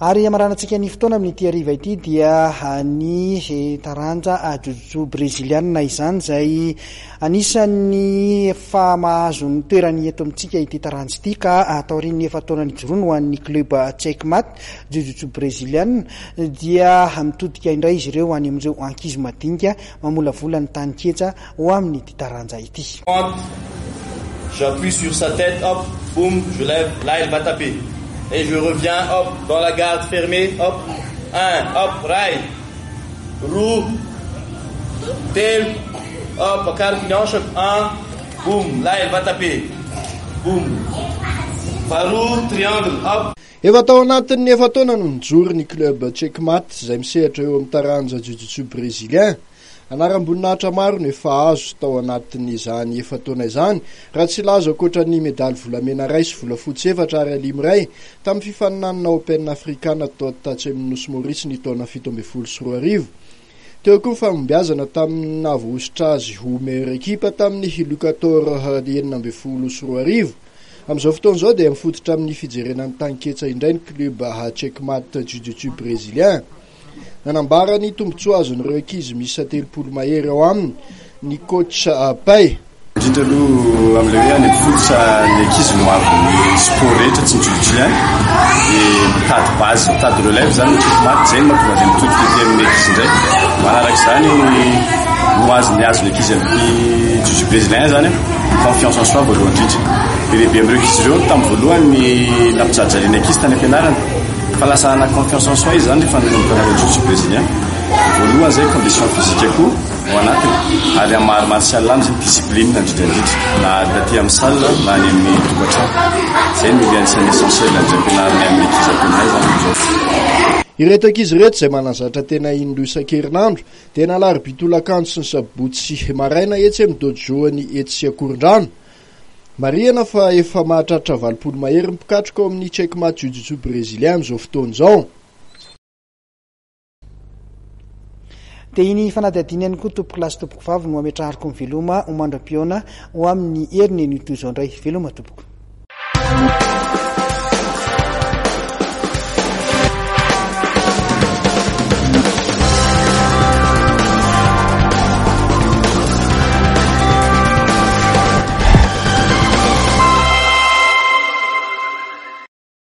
Ary amaranantsika ny fotoana amin'ity hariva ity dia ny taranja jujutsu breziliana izany izay anisan'ny efa mahazo ny toerany eto amintsika ity taranja ity ka taorian'ny efa taonany joroa ho an'ny club Checkmat jujutsu breziliana dia mitodika indray izy ireo any amin'ireo ankizy madinika mamolavola ny tany ketsa ho amin'ity taranja ity. J'appuie sur sa tête, hop, boum, je lève, là elle va taper. Et je reviens, hop, dans la garde fermée, hop, 1, hop, rail, roue, tel, hop, à carte finance, 1, boum, là elle va taper, boum, farou, triangle, hop. Efa tao anatin'ny efa taona no nijoro ny club Checkmat izay misehatra eo amin'ny taranja jujutsu brésilien. Anaram-boninahitra maro no efa azo tao anatin'izany efa taona izany raha tsy laza ankoatran'ny medaly volamena iray sy volafotsy 7 ary alimo iray tamin'ny fifaninanana Open Africana tao Tatsy amin'ny Nosy Maurice ny taona 17 teo koa famombiazana tamin'ny navohositra azy ho meilleure équipe tamin'ny Lucator 19 amin'izao fotoana izao dia mifototra amin'ny fijerenan'ny tanketsa indray ny club Checkmat jujutsu brésilien. Nanambara ny tombontsoa azon'ireo ankizy misy 30 mahery ao aminy ny coach Pay. Indrindra aloha amin'ilay hoe any mifototra ny ankizy maro ny sport rehetra tsy mijojy dia mitady base mitady relève zany ny Checkmat zay mahatonga dia mitodika ety amin'ny ankizy indray manaraka izany no azony azo ny ankizy amin'ny jujutsu brésilien zany confiance en soi voalohany indrindra bebe amin'ireo ankizy ireo tamin'ny voalohany ny nampijalijaliana ankizy tany ampianarana fa lasa ana confiance en soi izy zany rehefa nampianarana jujutsu brésilien voalohany zay condition physique koa ao anatiny ary amin'ny art martial zany discipline indrindra na taty amin'ny salle na any amin'ny tokantrano zay no anisan'ny essentiel ampianarana amin'ny ankizy ampianay zany. Ireto ankizy reto izay manazatra tena indroa isan-kerinandro dia nalaribitolakanjo sy ny sabotsy maraina etsy amin'ny dojoany etsy Akorondrano. Mariana fa efa mahatratra 20 mahery mipikatroka ao amin'ny Checkmat jujutsu brésilien amin'izao fotoana izao. Dia iny fanadihadiana ihany koa tompoko lasy tompoko vavy no ametrahariko ny veloma ho mandram-piona ho amin'ny herin'ny nitoy izao indray veloma tompoko.